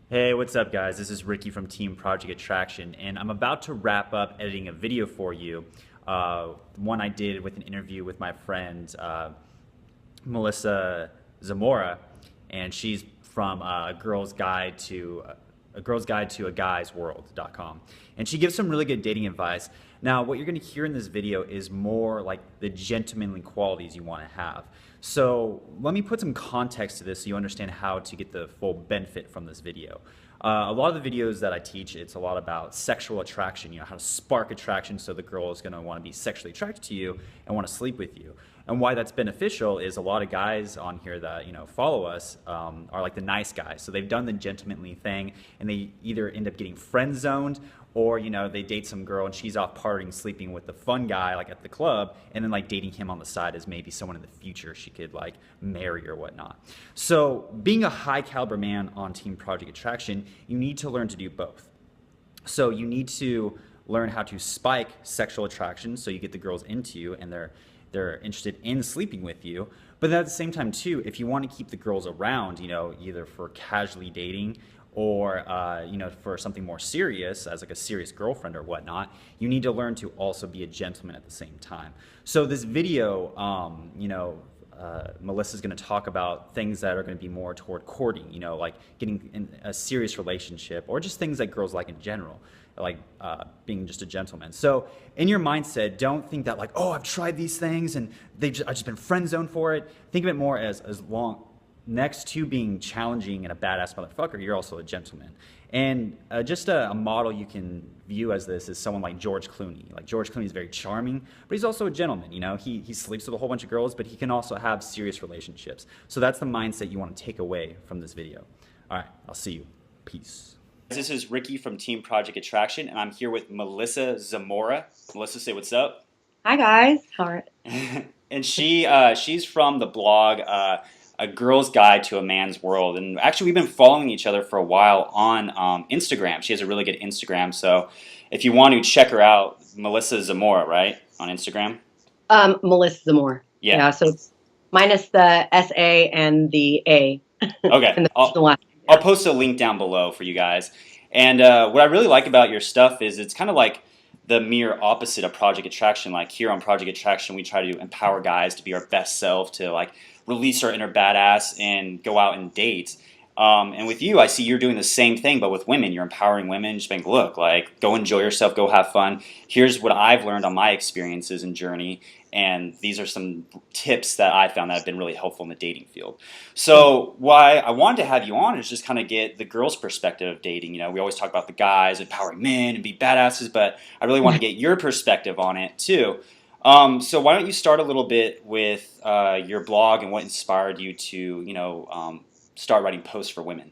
Hey, what's up, guys? This is Ricky from Team Project Attraction, and I'm about to wrap up editing a video for you. One I did with an interview with my friend Melissa Zamora, and she's from a girl's guide to a guy's world.com, and she gives some really good dating advice. Now, what you're going to hear in this video is more like the gentlemanly qualities you want to have. So let me put some context to this so you understand how to get the full benefit from this video. A lot of the videos that I teach, it's a lot about sexual attraction, how to spark attraction so the girl is going to want to be sexually attracted to you and want to sleep with you. And why that's beneficial is a lot of guys on here that follow us are like the nice guys. So they've done the gentlemanly thing, and they either end up getting friend zoned, or they date some girl and she's off partying, sleeping with the fun guy like at the club, and then like dating him on the side as maybe someone in the future she could like marry or whatnot. So being a high caliber man on Team Project Attraction, you need to learn to do both. So you need to learn how to spike sexual attraction so you get the girls into you and they're interested in sleeping with you. But then at the same time too, if you want to keep the girls around, either for casually dating or for something more serious, as like a serious girlfriend or whatnot, you need to learn to also be a gentleman at the same time. So this video, Melissa's going to talk about things that are going to be more toward courting, like getting in a serious relationship, or just things that girls like in general, like being just a gentleman. So in your mindset, don't think that like, oh, I've tried these things and I've just been friend zoned for it. Think of it more as long, next to being challenging and a badass motherfucker, you're also a gentleman. And just a model you can view as this is someone like George Clooney. Like George Clooney is very charming, but he's also a gentleman. He sleeps with a whole bunch of girls, but he can also have serious relationships. So that's the mindset you want to take away from this video. All right, I'll see you. Peace. This is Ricky from Team Project Attraction, and I'm here with Melissa Zamora. Melissa, say what's up. Hi guys. How are And she's from the blog A Girl's Guide to a Man's World. And actually, we've been following each other for a while on Instagram. She has a really good Instagram. So if you want to check her out, Melissa Zamora, right? On Instagram? Melissa Zamora. Yeah. Yeah, so it's minus the SA and the A. Okay. And the last. I'll Yeah. post a link down below for you guys. And what I really like about your stuff is it's kind of like the mere opposite of Project Attraction. Like here on Project Attraction, we try to empower guys to be our best self, to like release our inner badass and go out and date. And with you, I see you're doing the same thing, but with women. You're empowering women, just being, look, like, go enjoy yourself, go have fun. Here's what I've learned on my experiences and journey, and these are some tips that I found that have been really helpful in the dating field. So why I wanted to have you on is just kind of get the girls' perspective of dating. We always talk about the guys empowering men and be badasses, but I really want to get your perspective on it too. So why don't you start a little bit with your blog and what inspired you to, start writing posts for women?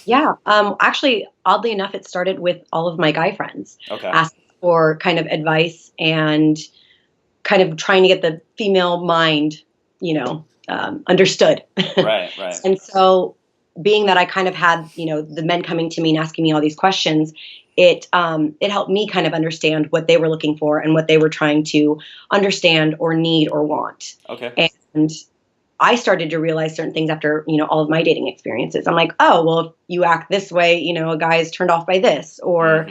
Yeah. Actually, oddly enough, it started with all of my guy friends Okay. asking for kind of advice and kind of trying to get the female mind, understood. Right, right. And so being that I kind of had, the men coming to me and asking me all these questions, it helped me kind of understand what they were looking for and what they were trying to understand or need or want. Okay. And I started to realize certain things after, all of my dating experiences. I'm like, oh, well, if you act this way, a guy is turned off by this, or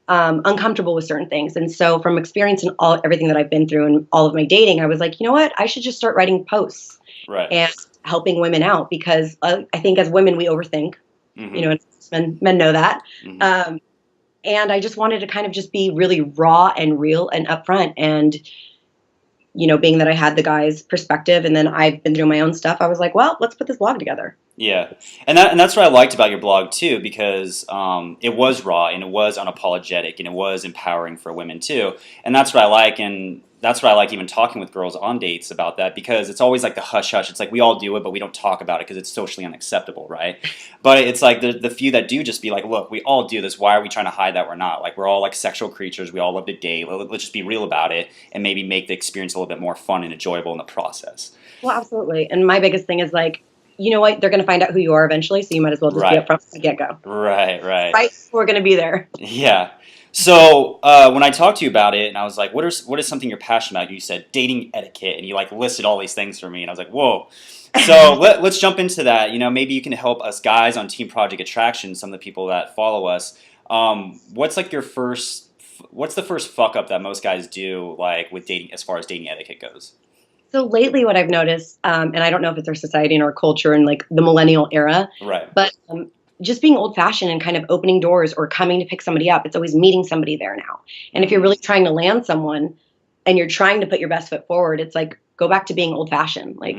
uncomfortable with certain things. And so from experience and everything that I've been through and all of my dating, I was like, you know what, I should just start writing posts Right. and helping women out, because I think as women, we overthink, and men know that. And I just wanted to kind of just be really raw and real and upfront. And, being that I had the guy's perspective and then I've been through my own stuff, I was like, well, let's put this blog together. Yeah, and that's what I liked about your blog too, because it was raw and it was unapologetic and it was empowering for women too, and that's what I like, and that's what I like even talking with girls on dates about that, because it's always like the hush hush. It's like we all do it, but we don't talk about it because it's socially unacceptable, right? But it's like the few that do just be like, look, we all do this. Why are we trying to hide that we're not? Like we're all like sexual creatures. We all love to date. Let's just be real about it and maybe make the experience a little bit more fun and enjoyable in the process. Well, absolutely. And my biggest thing is like, you know what? They're going to find out who you are eventually, so you might as well just be Right. upfront from the get-go. Right. Right? We're going to be there. Yeah. So when I talked to you about it, and I was like, "What is something you're passionate about?" You said dating etiquette, and you like listed all these things for me, and I was like, "Whoa!" So let's jump into that. You know, maybe you can help us guys on Team Project Attraction, some of the people that follow us. What's like your first? What's the first fuck up that most guys do, like with dating, as far as dating etiquette goes? So lately, what I've noticed, and I don't know if it's our society and our culture and like the millennial era, Right. but just being old fashioned and kind of opening doors or coming to pick somebody up. It's always meeting somebody there now. And if you're really trying to land someone and you're trying to put your best foot forward, it's like, go back to being old fashioned. Like,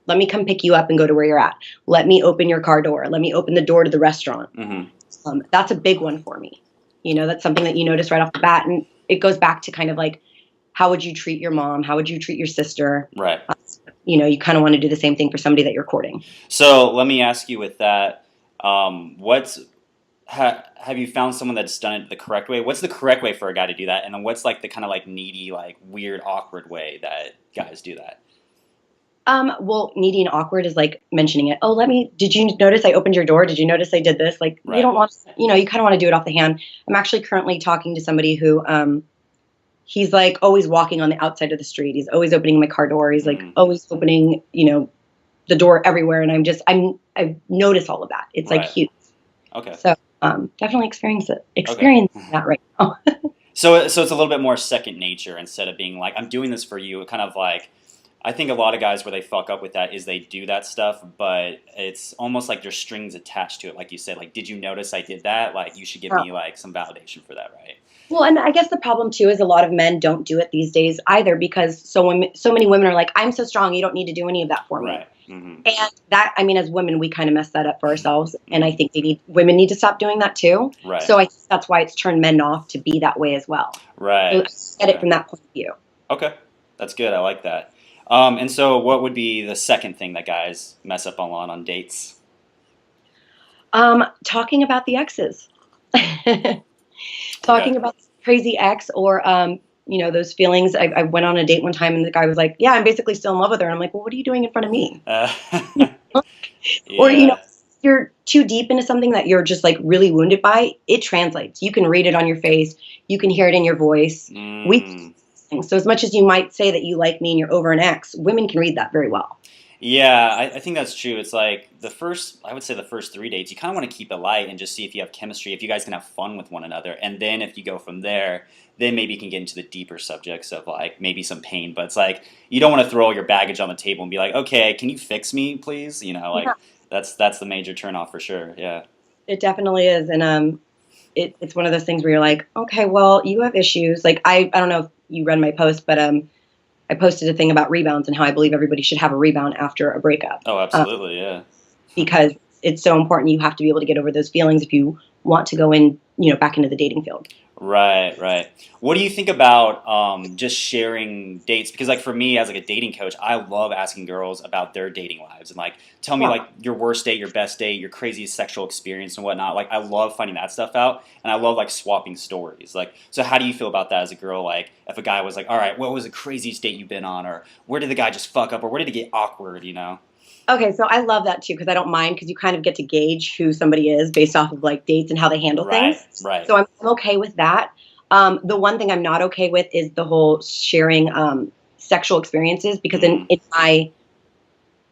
let me come pick you up and go to where you're at. Let me open your car door. Let me open the door to the restaurant. That's a big one for me. You know, that's something that you notice right off the bat. And it goes back to kind of like, how would you treat your mom? How would you treat your sister? Right. You know, you kind of want to do the same thing for somebody that you're courting. So let me ask you with that, have you found someone that's done it the correct way? What's the correct way for a guy to do that? And then what's like the kind of like needy, like weird, awkward way that guys do that? Well, needy and awkward is like mentioning it. Oh, did you notice I opened your door? Did you notice I did this? Like, Right. You don't want, you know, you kind of want to do it off the hand. I'm actually currently talking to somebody who, he's like always walking on the outside of the street. He's always opening my car door. He's like always opening, you know, the door everywhere. And I've noticed all of that. It's like huge. Okay. So, definitely experiencing that right now. So it's a little bit more second nature instead of being like, I'm doing this for you. Kind of like, I think a lot of guys where they fuck up with that is they do that stuff, but it's almost like there's strings attached to it. Like you said, like, did you notice I did that? Like, you should give me like some validation for that, right? Well, and I guess the problem too is a lot of men don't do it these days either, because so many women are like, I'm so strong, you don't need to do any of that for me. Right. Mm-hmm. And that, I mean, as women, we kind of mess that up for ourselves. And I think women need to stop doing that too. Right. So I think that's why it's turned men off to be that way as well. Right. So get it from that point of view. Okay. That's good. I like that. And so what would be the second thing that guys mess up on dates? Talking about the exes. Talking about crazy ex, or you know, those feelings. I went on a date one time and the guy was like, yeah, I'm basically still in love with her. And I'm like, well, what are you doing in front of me? Or, you know, you're too deep into something that you're just like really wounded by, it translates. You can read it on your face. You can hear it in your voice. So as much as you might say that you like me and you're over an ex, women can read that very well. Yeah, I think that's true. It's like I would say the first 3 dates, you kind of want to keep it light and just see if you have chemistry, if you guys can have fun with one another. And then if you go from there, then maybe you can get into the deeper subjects of like maybe some pain. But it's like, you don't want to throw all your baggage on the table and be like, okay, can you fix me, please? You know, like that's the major turnoff for sure. Yeah. It definitely is. And it's one of those things where you're like, okay, well, you have issues. Like, I don't know if you read my post, but I posted a thing about rebounds and how I believe everybody should have a rebound after a breakup. Oh, absolutely, yeah. Because it's so important. You have to be able to get over those feelings if you want to go in, you know, back into the dating field. Right, right. What do you think about just sharing dates? Because like for me as like a dating coach, I love asking girls about their dating lives and like tell me like your worst date, your best date, your craziest sexual experience and whatnot. Like I love finding that stuff out, and I love like swapping stories. Like, so how do you feel about that as a girl? Like if a guy was like, all right, what was the craziest date you've been on, or where did the guy just fuck up, or where did it get awkward? You know? Okay, so I love that too, because I don't mind, because you kind of get to gauge who somebody is based off of like dates and how they handle things. Right. So I'm okay with that. The one thing I'm not okay with is the whole sharing sexual experiences, because in my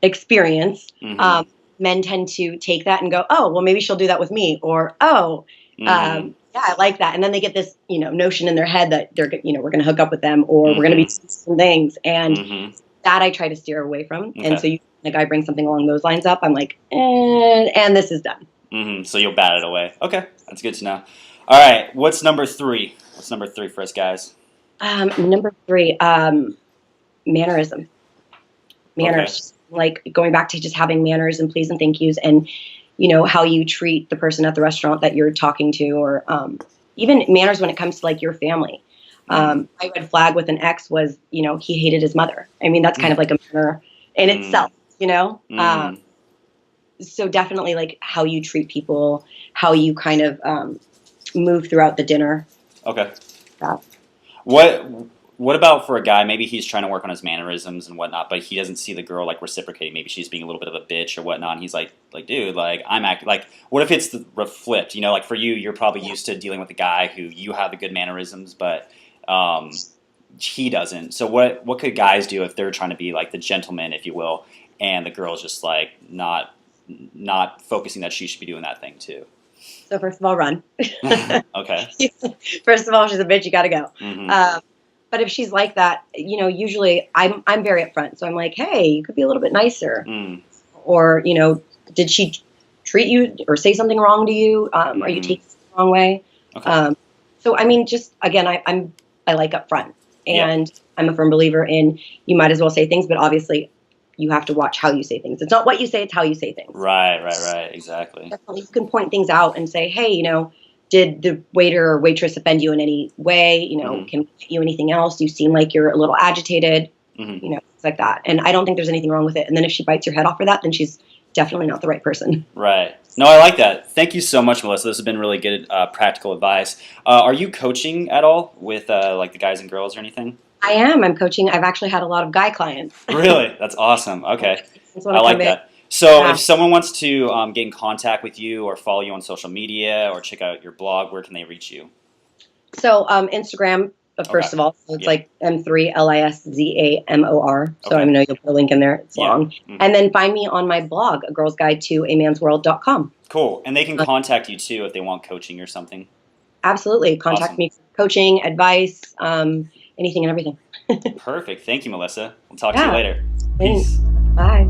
experience, men tend to take that and go, oh, well, maybe she'll do that with me, or yeah, I like that, and then they get this, you know, notion in their head that they're, you know, we're going to hook up with them, or we're going to be doing some things, and that I try to steer away from. Okay. And so the guy brings something along those lines up, I'm like, and this is done. So you'll bat it away. Okay, that's good to know. All right, what's number 3? What's number 3 for us guys? Number 3, mannerism. Manners. Okay. Like going back to just having manners and please and thank yous, and, you know, how you treat the person at the restaurant that you're talking to, or even manners when it comes to like your family. My red flag with an ex was, you know, he hated his mother. I mean, that's kind of like a manner in itself, you know? So definitely like how you treat people, how you kind of move throughout the dinner. Okay. Yeah. What about for a guy, maybe he's trying to work on his mannerisms and whatnot, but he doesn't see the girl like reciprocating. Maybe she's being a little bit of a bitch or whatnot, and he's like, dude, like I'm acting like. What if it's flipped? You know, like for you, you're probably used to dealing with a guy who you have the good mannerisms, but he doesn't. So what could guys do if they're trying to be like the gentleman, if you will, and the girl's just like not focusing that she should be doing that thing too. So first of all, run. Okay. First of all, she's a bitch. You got to go. Mm-hmm. But if she's like that, usually I'm very upfront. So I'm like, hey, you could be a little bit nicer. Or, did she treat you or say something wrong to you? Are you taking it the wrong way? Okay. So, I mean, just, again, I like upfront. And I'm a firm believer in you might as well say things, but obviously you have to watch how you say things. It's not what you say, it's how you say things. Right. Exactly. Definitely. You can point things out and say, hey, did the waiter or waitress offend you in any way? Can we get you anything else? You seem like you're a little agitated, things like that. And I don't think there's anything wrong with it. And then if she bites your head off for that, then she's definitely not the right person. Right. No, I like that. Thank you so much, Melissa. This has been really good practical advice. Are you coaching at all with like the guys and girls or anything? I am. I'm coaching. I've actually had a lot of guy clients. Really? That's awesome. Okay. I like that. So Yeah. if someone wants to get in contact with you or follow you on social media or check out your blog, where can they reach you? So Instagram, first of all, so it's like M3LISZAMOR. So I know you'll put a link in there. It's long. And then find me on my blog, A Girl's Guide to a Man's World.com. Cool. And they can contact you too if they want coaching or something. Absolutely. Contact me for coaching, advice, anything and everything. Perfect. Thank you, Melissa. We'll talk to you later. Thanks. Peace. Bye.